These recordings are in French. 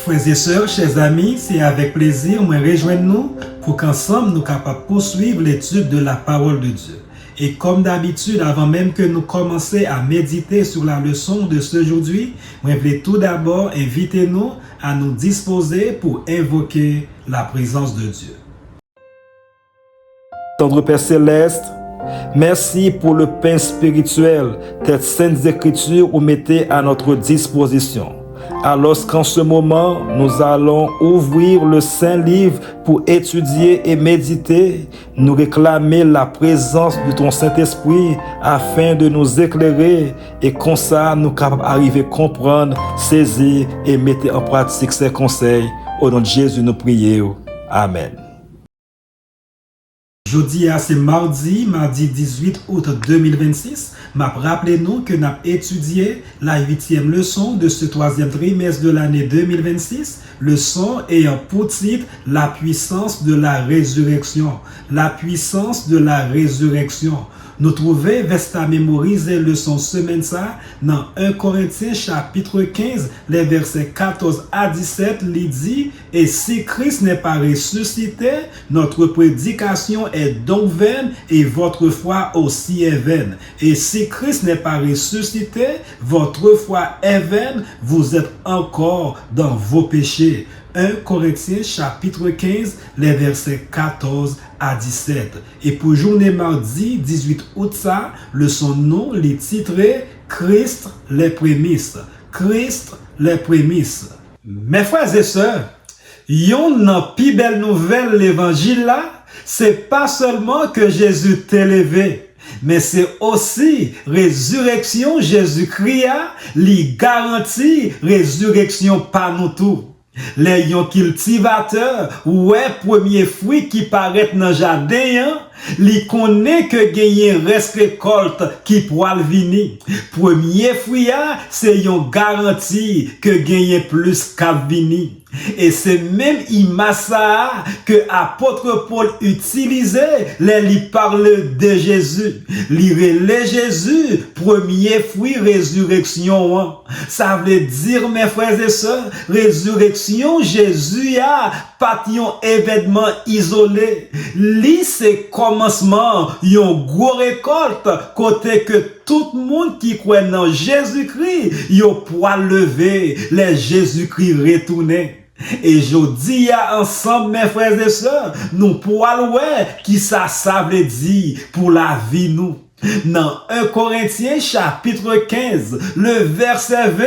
Frères et sœurs, chers amis, c'est avec plaisir, moi rejoignez-nous pour qu'ensemble nous capables de poursuivre l'étude de la parole de Dieu. Et comme d'habitude, avant même que nous commencions à méditer sur la leçon de ce aujourd'hui, moi je voulais tout d'abord inviter nous à nous disposer pour invoquer la présence de Dieu. Tendre Père Céleste, merci pour le pain spirituel, tes saintes écritures vous mettez à notre disposition. Alors qu'en ce moment, nous allons ouvrir le Saint Livre pour étudier et méditer, nous réclamer la présence de ton Saint-Esprit afin de nous éclairer et comme ça, nous capables d'arriver à comprendre, saisir et mettre en pratique ces conseils. Au nom de Jésus, nous prions. Amen. Jeudi, c'est mardi 18 août 2026. Rappelez-nous que nous avons étudié la 8e leçon de ce 3e trimestre de l'année 2026. Leçon ayant pour titre la puissance de la résurrection. La puissance de la résurrection. Nous trouvons à mémoriser leçon semaine ça dans 1 Corinthiens chapitre 15, les versets 14 à 17, il dit, et si Christ n'est pas ressuscité, notre prédication est donc vaine et votre foi aussi est vaine. Et si Christ n'est pas ressuscité, votre foi est vaine, vous êtes encore dans vos péchés. 1 Corinthiens chapitre 15, les versets 14 à 17. Et pour journée mardi 18 août, ça, le son nom, les titré Christ les prémices. Christ les prémices. Mes frères et sœurs, yon plus belle nouvelle l'évangile là, c'est pas seulement que Jésus t'est levé, mais c'est aussi résurrection Jésus-Christ, li garantit résurrection par nous tous. Les yon cultivateurs, ouais, premier fruit qui paraît dans le jardin, li connaît que gagner reste récolte qui pourra venir. Premier fruit, c'est yon garantie que gagner plus qu'à venir. Et c'est même imasa que apôtre Paul utilisait les li parle de Jésus. Lire Jésus, premier fruit résurrection. Ça veut dire, mes frères et sœurs, résurrection Jésus a pas un événement isolé. Li c'est commencement, yon gros récolte côté que tout le monde qui croit dans Jésus-Christ, yon pourra lever les Jésus-Christ retourner. Et je dis ensemble, mes frères et sœurs, nous pourrons voir qui ça veut dire pour la vie nous. Dans 1 Corinthiens chapitre 15, le verset 20,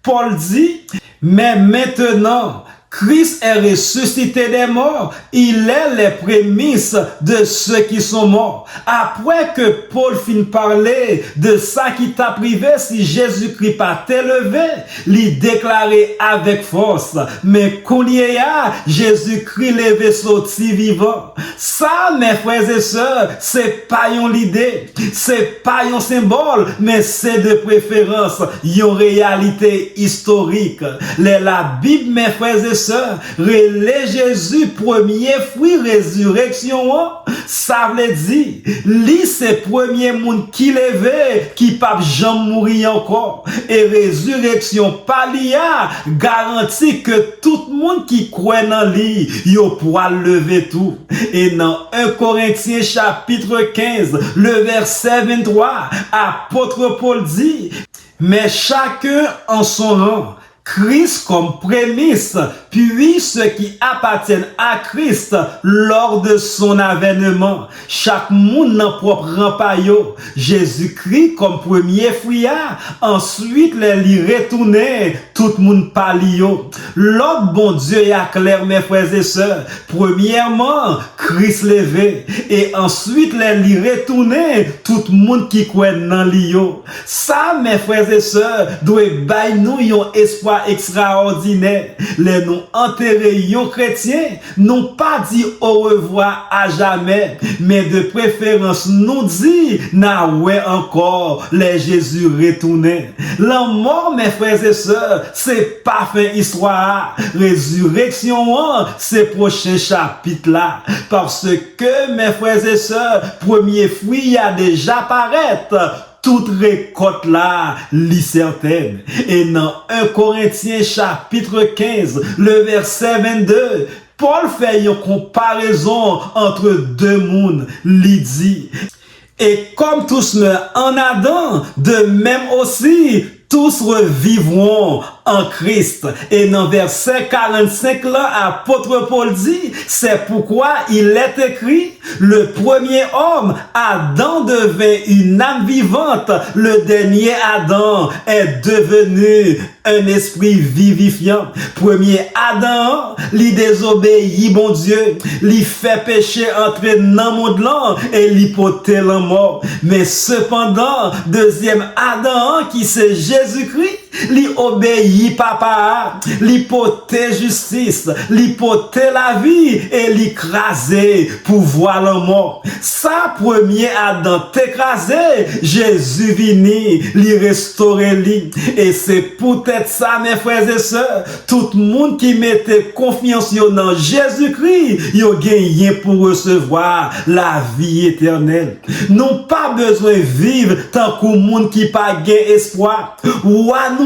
Paul dit, mais maintenant, Christ est ressuscité des morts, il est les prémices de ceux qui sont morts. Après que Paul finit parler de ça qui t'a privé si Jésus-Christ pas t'élevé, il déclarait avec force, mais qu'on y a, Jésus-Christ levé sorti vivant. Ça, mes frères et sœurs, c'est pas une idée, c'est pas un symbole, mais c'est de préférence une réalité historique. La Bible, mes frères et sœurs, relais Jésus premier fruit résurrection, ça veut dire lui c'est premier monde qui levé qui pas jamais mourir encore et résurrection pas lia garantit que tout le monde qui croit dans lui yo pourra lever tout. Et dans 1 Corinthiens chapitre 15 le verset 23 apôtre Paul dit, mais chacun en son rang, Christ comme prémisse, puis ceux qui appartiennent à Christ lors de son avènement. Chaque monde n'a propre rang. Jésus-Christ comme premier fruit, ensuite les retourner, tout le monde palio. L'autre bon Dieu est clair, mes frères et sœurs. Premièrement, Christ levé, et ensuite les retourner, tout le monde qui croit dans l'io. Ça, mes frères et sœurs, doit bailler nous un espoir extraordinaire. Les nous enterrés yon chrétiens n'ont pas dit au revoir à jamais, mais de préférence nous dit na ouais encore les Jésus retourné. La mort, mes frères et sœurs, c'est pas fin histoire. Résurrection, c'est prochain chapitre là. Parce que, mes frères et sœurs, premier fruit a déjà paraître. toute récolte là, li certaine. Et dans 1 Corinthiens chapitre 15, le verset 22, Paul fait une comparaison entre deux mondes, li dit, et comme tous meurent en Adam, de même aussi, tous revivront en Christ. Et dans verset 45 là, apôtre Paul dit, c'est pourquoi il est écrit, le premier homme, Adam, devint une âme vivante. Le dernier Adam est devenu un esprit vivifiant. Premier Adam, il désobéit, bon Dieu, il fait péché entrer dans le monde là et l'hypothèse la mort. Mais cependant, deuxième Adam, qui c'est Jésus-Christ, li obéit papa, l'hypothèse justice, l'hypothèse la vie et l'écraser pour voir la mort. Sa premier Adam t'écrasé, Jésus vini, li restaurer li. Et c'est peut-être ça, mes frères et sœurs, tout le monde qui mettait confiance dans Jésus-Christ, il a gagné pour recevoir la vie éternelle. Non pas besoin de vivre tant qu'au monde qui pas gain espoir. Ou à nous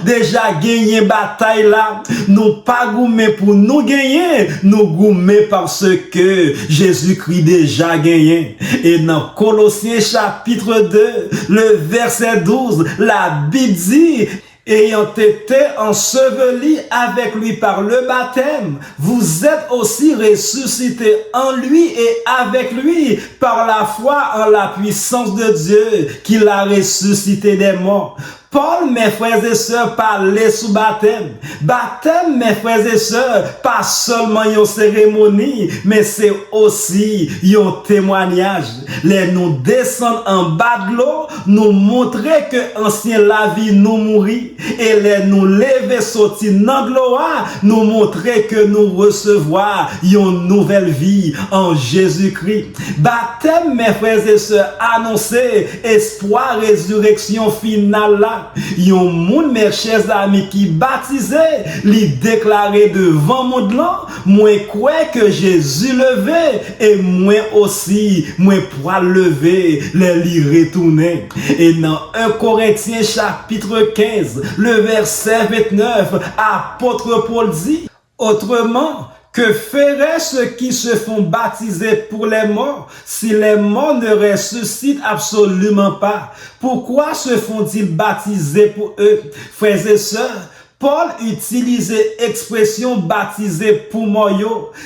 déjà gagné bataille là. Nous pas goumé pour nous gagner, nous goumé parce que Jésus-Christ déjà gagné. Et dans Colossiens chapitre 2, le verset 12, la Bible dit, ayant été ensevelis avec lui par le baptême, vous êtes aussi ressuscités en lui et avec lui par la foi en la puissance de Dieu qui l'a ressuscité des morts. Paul, mes frères et sœurs, parlait sous baptême. Baptême, mes frères et sœurs, pas seulement une cérémonie, mais c'est aussi un témoignage. Les nous descendre en bas de l'eau, nous montrer que ancien la vie nous mourit, et les nous lever sortir dans l'eau, nous montrer que nous recevoir une nouvelle vie en Jésus-Christ. Baptême, mes frères et sœurs, annoncer espoir, résurrection finale là. Yon moun, mes chers amis, qui baptisé, li déclaré devant monde là, moi crois que Jésus levé, et moi aussi, moi pour lever, les li retourner. Et dans 1 Corinthiens chapitre 15, le verset 29, apôtre Paul dit, autrement, que feraient ceux qui se font baptiser pour les morts si les morts ne ressuscitent absolument pas? Pourquoi se font-ils baptiser pour eux? Frères et sœurs, Paul utilisait expression baptisé pour moi.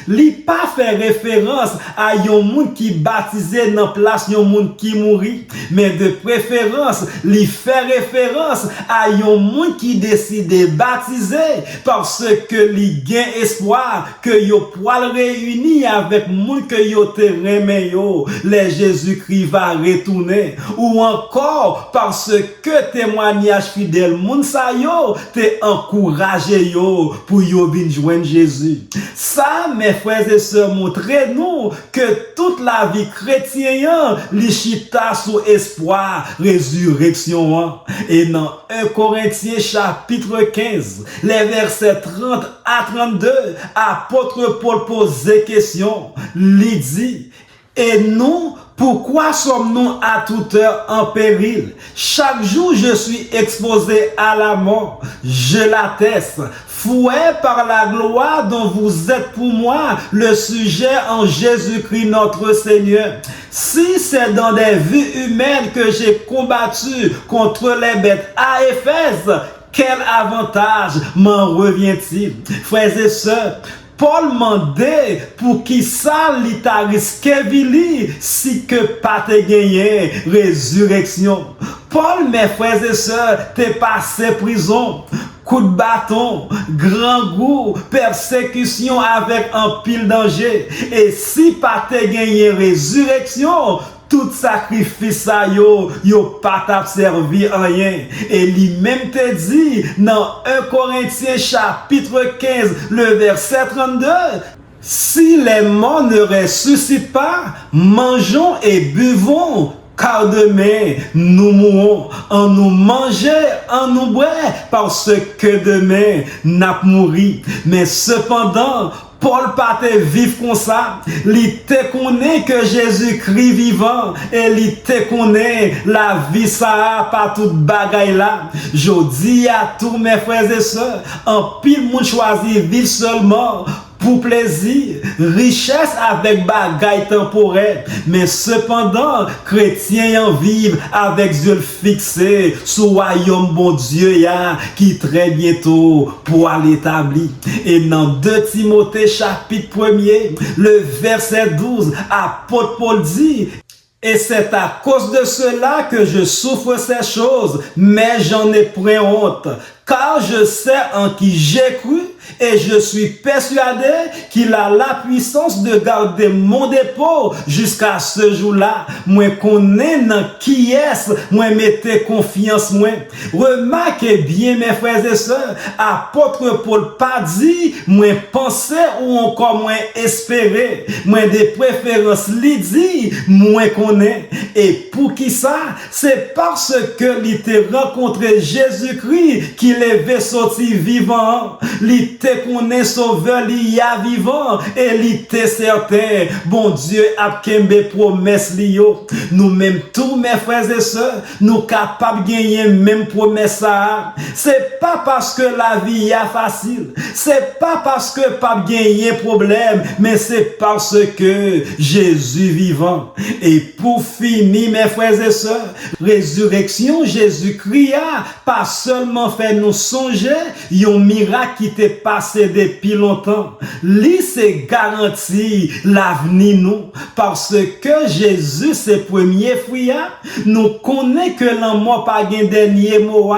Li pas fait référence à yon moun qui baptisé dans place yon moun qui mourit, mais de préférence, li fait référence à yon moun qui décide baptiser parce que li gain espoir que yo poil réuni avec moun que yo te remet yo, les Jésus-Christ va retourner, ou encore parce que témoignage fidèle moun sa yo te encourager yo pour yo vin joindre Jésus. Ça, mes frères et sœurs, montrez-nous que toute la vie chrétienne, li chita sous espoir, résurrection. Et dans 1 Corinthiens chapitre 15, les versets 30 à 32, apôtre Paul pose question, li dit, et nous, pourquoi sommes-nous à toute heure en péril? Chaque jour, je suis exposé à la mort. Je l'atteste. Fouet par la gloire dont vous êtes pour moi le sujet en Jésus-Christ notre Seigneur. Si c'est dans des vues humaines que j'ai combattu contre les bêtes à Éphèse, quel avantage m'en revient-il? Frères et sœurs, Paul mandait pour qui ça li ta risqué vili si que pas te gagné résurrection. Paul, mes frères et sœurs, t'es passé prison, coup de bâton, grand goût, persécution avec un pile danger. Et si pas te gagné résurrection, tout sacrifice ça yo pas t'a servi rien. Et lui-même te dit dans 1 Corinthiens chapitre 15 le verset 32, si les morts ne ressuscitent pas, mangeons et buvons, car demain nous mourrons. En nous manger, en nous boire, parce que demain n'a mouru. Mais cependant, Paul pas te vivre comme ça. Il te connaît que Jésus-Christ vivant et il te connaît la vie ça pas toute bagaille là. Je dis à tous mes frères et sœurs, en pile monde choisit vivre seulement pour plaisir, richesse avec bagaille temporelle. Mais cependant, chrétiens en vivent avec yeux fixés sur le royaume bon Dieu qui très bientôt pour aller établir. Et dans 2 Timothée chapitre 1er, le verset 12, apôtre Paul dit: et c'est à cause de cela que je souffre ces choses, mais j'en ai point honte, car je sais en qui j'ai cru et je suis persuadé qu'il a la puissance de garder mon dépôt jusqu'à ce jour-là. Moi connais dans qui est-ce, moi mettez confiance moi. Remarquez bien mes frères et sœurs, apôtre Paul pas dit, moi penser ou encore moi espérer, moi des préférences li dit, moi connais. Et pour qui ça? C'est parce que il t'a rencontré Jésus-Christ qu'il est sorti vivant. Il te connaît sauveur, il y a vivant et il était certain. Bon Dieu a kembe promesse liyo. Nous même tous mes frères et sœurs, nous capables de gagner même promesse ça. C'est pas parce que la vie est facile, c'est pas parce que pas gagner problème, mais c'est parce que Jésus vivant. Et pour finir mes frères et sœurs, résurrection Jésus-Christ a pas seulement fait nous songer un miracle qui t'est passé depuis longtemps. Lui c'est garanti l'avenir nous parce que Jésus c'est premier fruit. Nous connaît que l'amour pas gain dernier mot.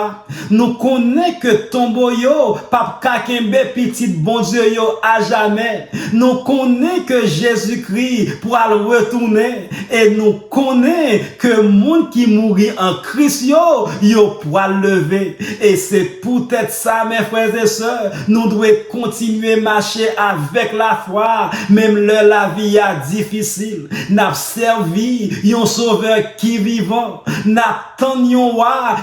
Nous connaît que tombo yo pas kakembe petit bon Dieu yo à jamais. Nous connaît que Jésus-Christ pourra le retourner et nous connaît que monde qui mourit en Christ yo pourra le lever. Et c'est peut-être ça mes frères et sœurs, nous devons continuer à marcher avec la foi, même la vie est difficile. N'a servi un sauveur qui vivant, n'a tenu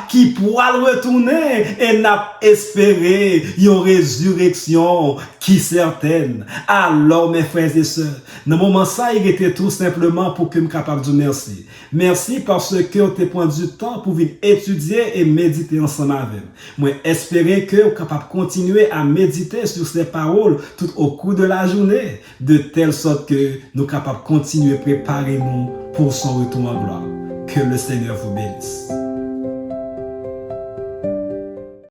qui pourra le retourner et n'a espéré une résurrection qui certaine. Alors mes frères et sœurs, dans le moment ça, il était tout simplement pour que je sois capable de dire merci. Merci parce que vous avez pris du temps pour venir étudier et méditer ensemble avec moi. Espérer que vous êtes capable de continuer à méditer sur ces paroles tout au cours de la journée, de telle sorte que nous sommes capables de continuer à préparer nous pour son retour en gloire. Que le Seigneur vous bénisse.